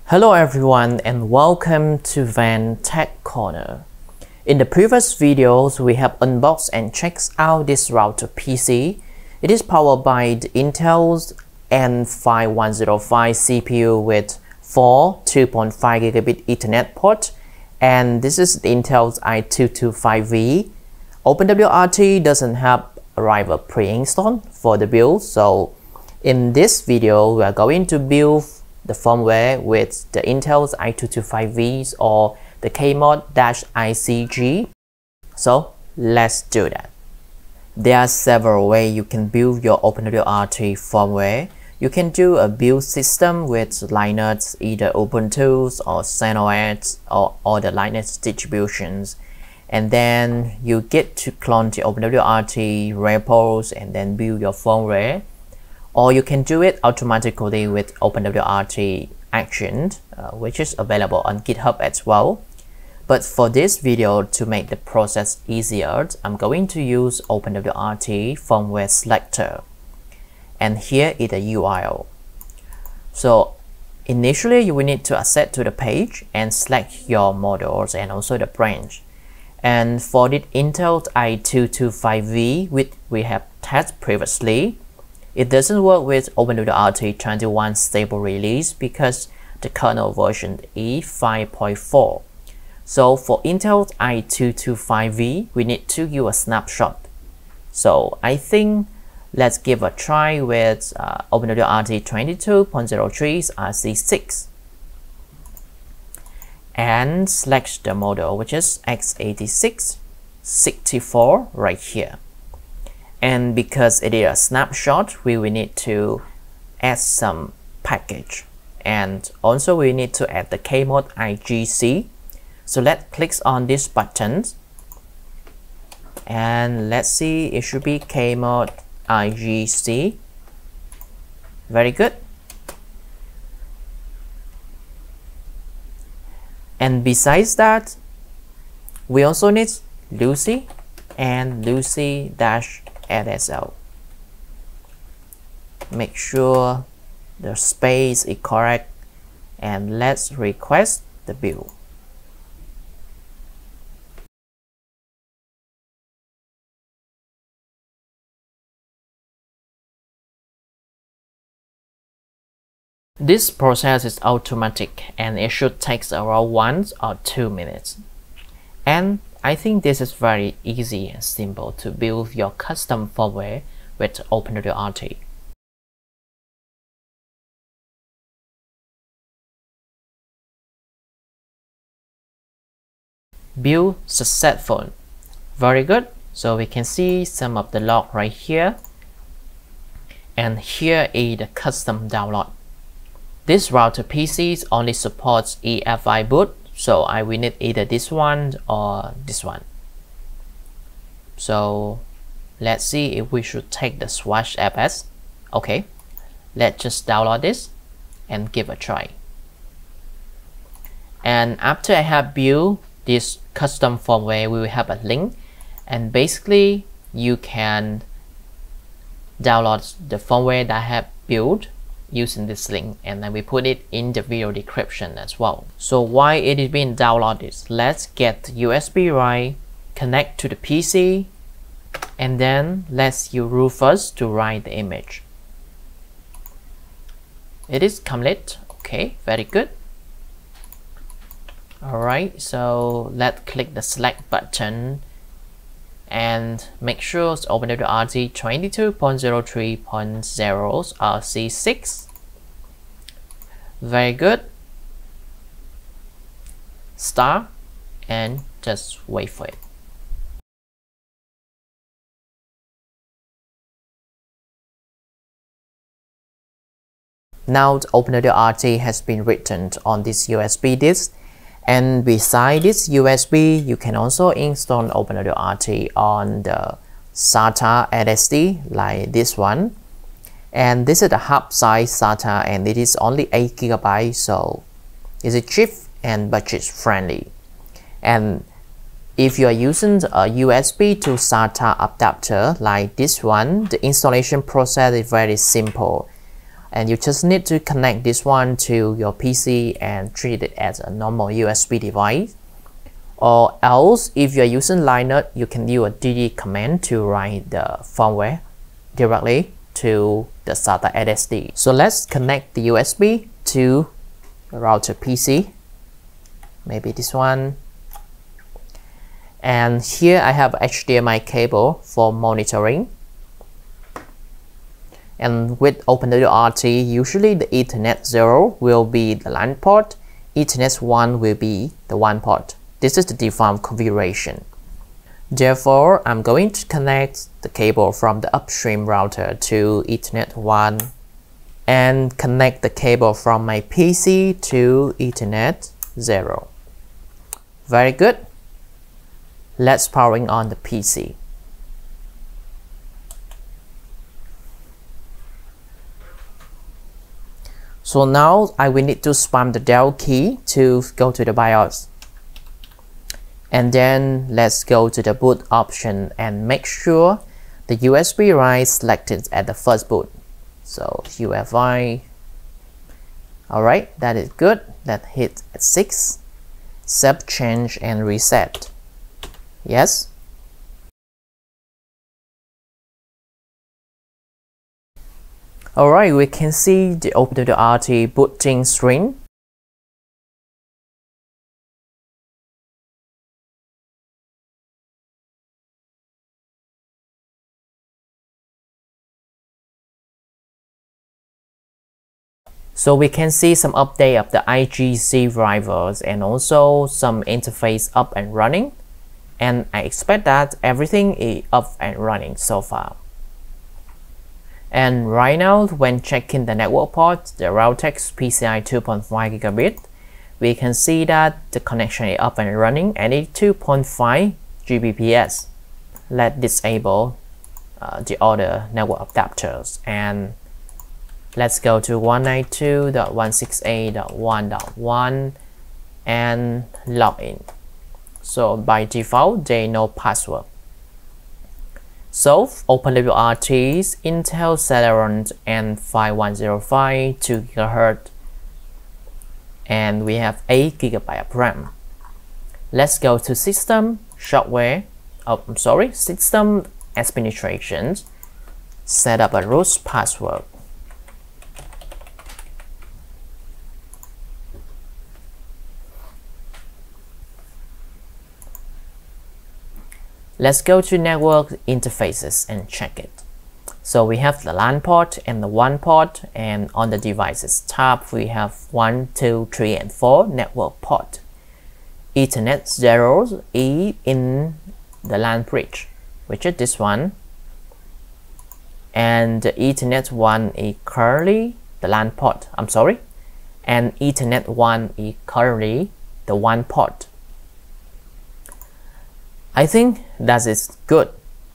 Hello everyone and welcome to WAN Tech Corner. In the previous videos, we have unboxed and checked out this router PC. It is powered by the Intel's N5105 CPU with 4 2.5GbE Ethernet ports, and this is the Intel's I225-V. OpenWRT doesn't have a driver pre-installed for the build, so in this video we are going to build the firmware with the Intel's I225V or the kmod-igc. So let's do that. There are several ways you can build your OpenWRT firmware. You can do a build system with Linux, either Ubuntu or CentOS or the Linux distributions. And then you get to clone the OpenWRT repos and then build your firmware. Or you can do it automatically with OpenWRT action, which is available on GitHub as well. But for this video, to make the process easier, I'm going to use OpenWRT firmware-selector. And here is the URL. So initially, you will need to access to the page and select your models and also the branch. And for the Intel I225V, which we have tested previously, it doesn't work with OpenWRT 21 stable release because the kernel version is 5.4. So for Intel I225V, we need to use a snapshot. So I think let's give a try with OpenWRT 22.03 RC6 and select the model, which is x86-64 right here. And because it is a snapshot, we will need to add some package, and also we need to add the kmod-igc. So let's click on this button and let's see, it should be kmod-igc. Very good. And besides that, we also need luci and luci-ssl. Make sure the space is correct, and let's request the build. This process is automatic and it should take around 1 or 2 minutes. And I think this is very easy and simple to build your custom firmware with OpenWRT. Build successful. Very good. So we can see some of the log right here. And here is the custom download. This router PC only supports UEFI boot, so I will need either this one or this one. So let's see if we should take the SQUASHFS. Okay, let's just download this and give a try. And after I have built this custom firmware, we will have a link, and basically you can download the firmware that I have built using this link, and then we put it in the video description as well. So while it is being downloaded, let's get the USB write, connect to the PC, and then let's use Rufus to write the image. It is complete. Okay, very good. Alright, so let's click the select button and make sure it's OpenWRT 22.03.0 RC6. Very good. Start and just wait for it. Now the OpenWRT has been written on this USB disk. And beside this USB, you can also install OpenWRT on the SATA SSD like this one. And this is the hub size SATA, and it is only 8GB, so it's cheap and budget friendly. And if you are using a USB to SATA adapter like this one, the installation process is very simple. and you just need to connect this one to your PC and treat it as a normal USB device. Or else, if you're using Linux, you can use a dd command to write the firmware directly to the SATA SSD. So let's connect the USB to the router PC, maybe this one. And here I have HDMI cable for monitoring. And with OpenWRT, usually the Ethernet 0 will be the LAN port, Ethernet 1 will be the WAN port. This is the default configuration. Therefore, I'm going to connect the cable from the upstream router to Ethernet 1 and connect the cable from my PC to Ethernet 0. Very good. Let's powering on the PC. So now I will need to spam the Del key to go to the BIOS. And then let's go to the boot option and make sure the USB write selected at the first boot. So UEFI. Alright, that is good. That hit at 6. Save change and reset. Yes. Alright, we can see the OpenWRT booting screen. So we can see some update of the IGC drivers and also some interface up and running. And I expect that everything is up and running so far. And right now, when checking the network port, the router PCI 2.5 gigabit, we can see that the connection is up and running and it's 2.5 Gbps. Let's disable the other network adapters and let's go to 192.168.1.1 and log in. So by default, there is no password. So OpenWRT's Intel Celeron N5105 2GHz and we have 8 GB of RAM. Let's go to system system administration, set up a root password. Let's go to network interfaces and check it. So we have the LAN port and the WAN port, and on the devices tab we have 1, 2, 3, and 4 network port. Ethernet 0 is in the LAN bridge, which is this one, and the Ethernet 1 is currently the LAN port. And Ethernet 1 is currently the WAN port. I think that is good.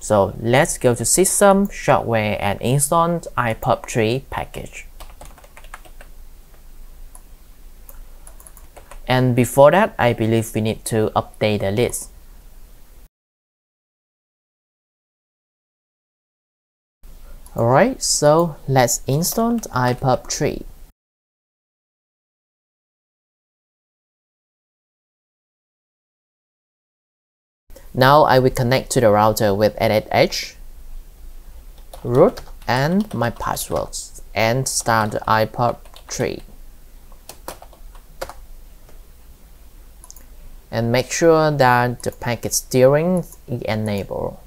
So let's go to system, software, and install iPub3 package. And before that, I believe we need to update the list. Alright, so let's install iPub3. Now I will connect to the router with SSH, root, and my passwords, and start the iPub3. And make sure that the packet steering is enabled.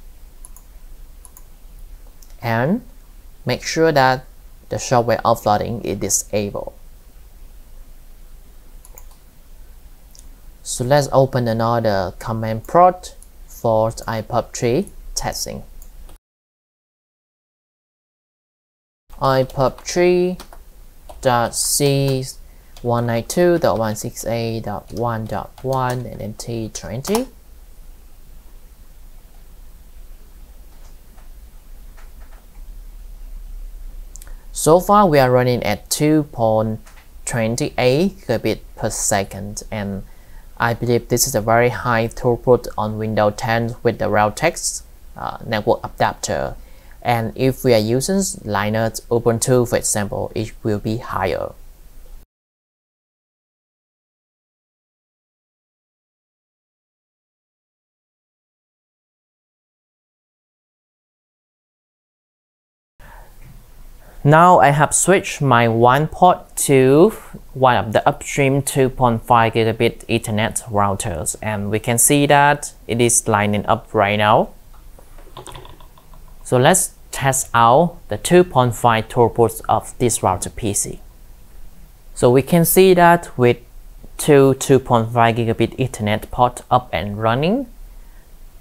And make sure that the software offloading is disabled. So let's open another command prompt for iPub3 testing. iPub3.c 192.168.1.1 and then T20. So far we are running at 2.28 gigabit per second, and I believe this is a very high throughput on Windows 10 with the Realtek network adapter And if we are using Linux Ubuntu, for example, it will be higher. Now I have switched my WAN port to one of the upstream 2.5 gigabit Ethernet routers, and we can see that it is lining up right now. So let's test out the 2.5 throughput of this router PC. So we can see that with two 2.5 gigabit Ethernet ports up and running,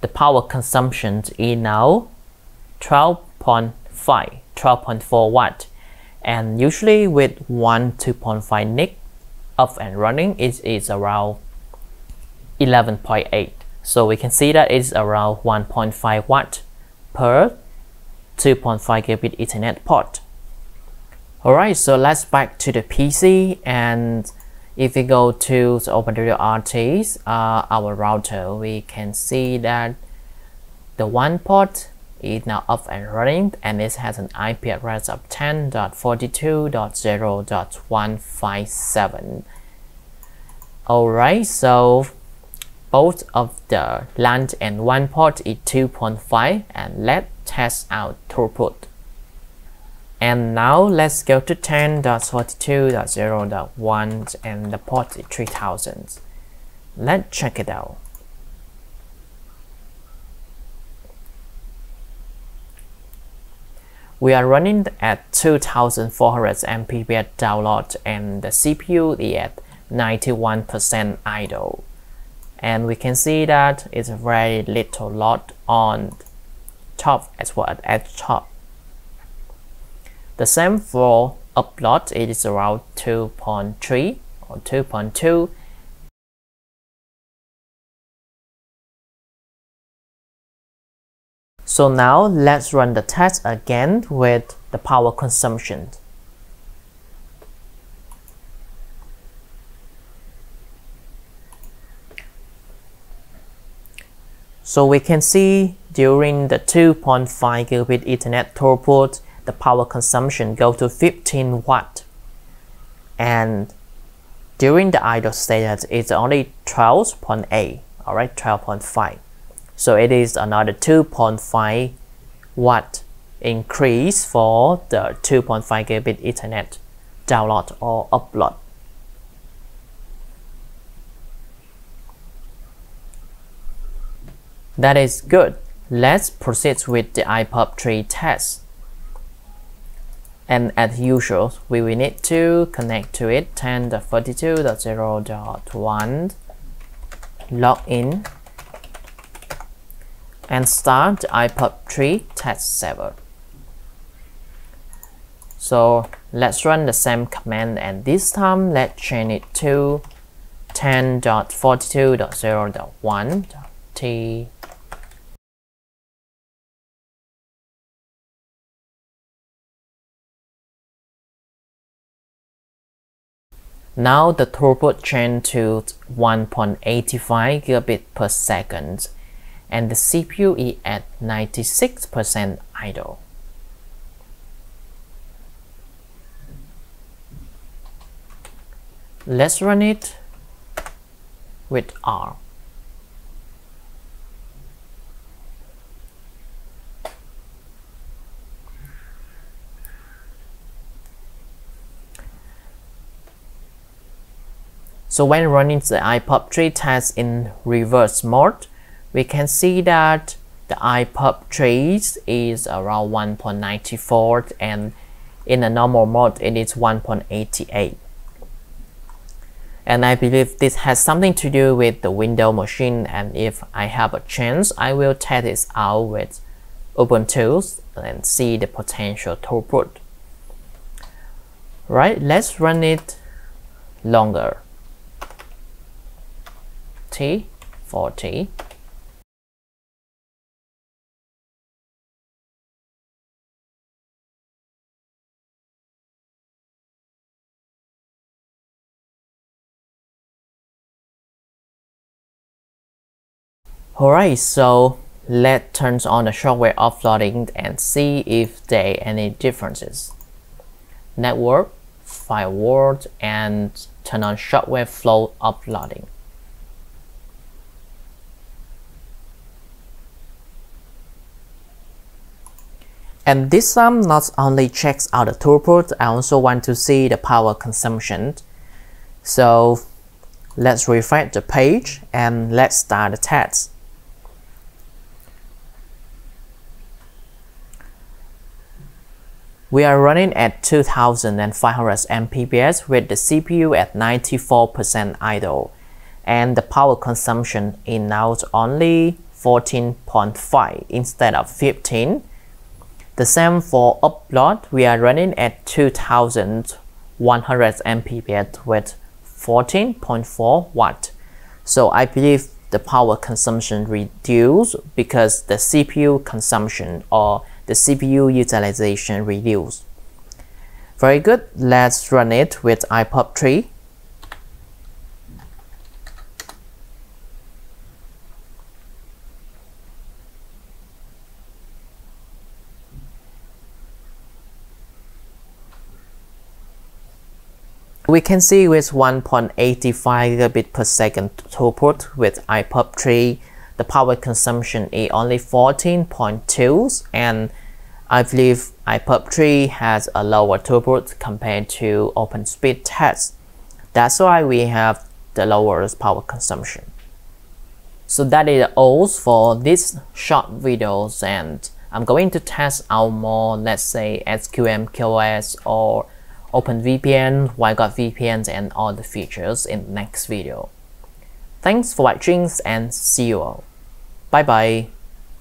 the power consumption is now 12.4 watt, and usually with one 2.5 NIC up and running it is around 11.8. So we can see that it's around 1.5 watt per 2.5 gigabit Ethernet port. Alright, so let's back to the PC, and if we go to the OpenWRT, our router, we can see that the one port is now up and running, and it has an IP address of 10.42.0.157. Alright, so both of the LAN and one port is 2.5, and let's test out throughput. And now let's go to 10.42.0.1 and the port is 3000. Let's check it out. We are running at 2400 Mbps download, and the CPU is at 91% idle. And we can see that it's very little load on top as well as top. The same for upload, it is around 2.3 or 2.2. So now let's run the test again with the power consumption. So we can see during the 2.5 gigabit Ethernet throughput, the power consumption goes to 15 watt. And during the idle state, it's only 12.8, alright, 12.5. So it is another 2.5 watt increase for the 2.5 gigabit Ethernet download or upload. That is good. Let's proceed with the iPub3 test. And as usual, we will need to connect to it 10.42.0.1, log in, and start the iPub3 test server. So let's run the same command, and this time let's change it to 10.42.0.1 t. Now the throughput changed to 1.85 gigabit per second, and the CPU is at 96% idle. Let's run it with R. So when running the iPub3 test in reverse mode, we can see that the iPub3 is around 1.94, and in a normal mode it is 1.88. And I believe this has something to do with the Windows machine, and if I have a chance, I will test this out with Ubuntu and see the potential throughput. Right, let's run it longer. T40. Alright, so Let's turn on the shortwave offloading and see if there are any differences. Network, firewall, and turn on shortwave flow offloading. And this sum not only checks out the throughput, I also want to see the power consumption. So let's refresh the page and let's start the test. We are running at 2500 Mbps with the CPU at 94% idle, and the power consumption is now only 14.5 instead of 15. The same for upload, we are running at 2100 Mbps with 14.4 watt. So I believe the power consumption reduced because the CPU consumption or the CPU utilization reduced. Very good, let's run it with iPub3. We can see with 1.85 gigabit per second throughput with iPub3, the power consumption is only 14.2, and I believe iPub3 has a lower throughput compared to OpenSpeedTest. That's why we have the lowest power consumption. So that is all for this short videos, and I'm going to test out more, let's say SQMKOS or OpenVPN, WireGuard VPNs, and all the features in the next video. Thanks for watching and see you all. Bye bye.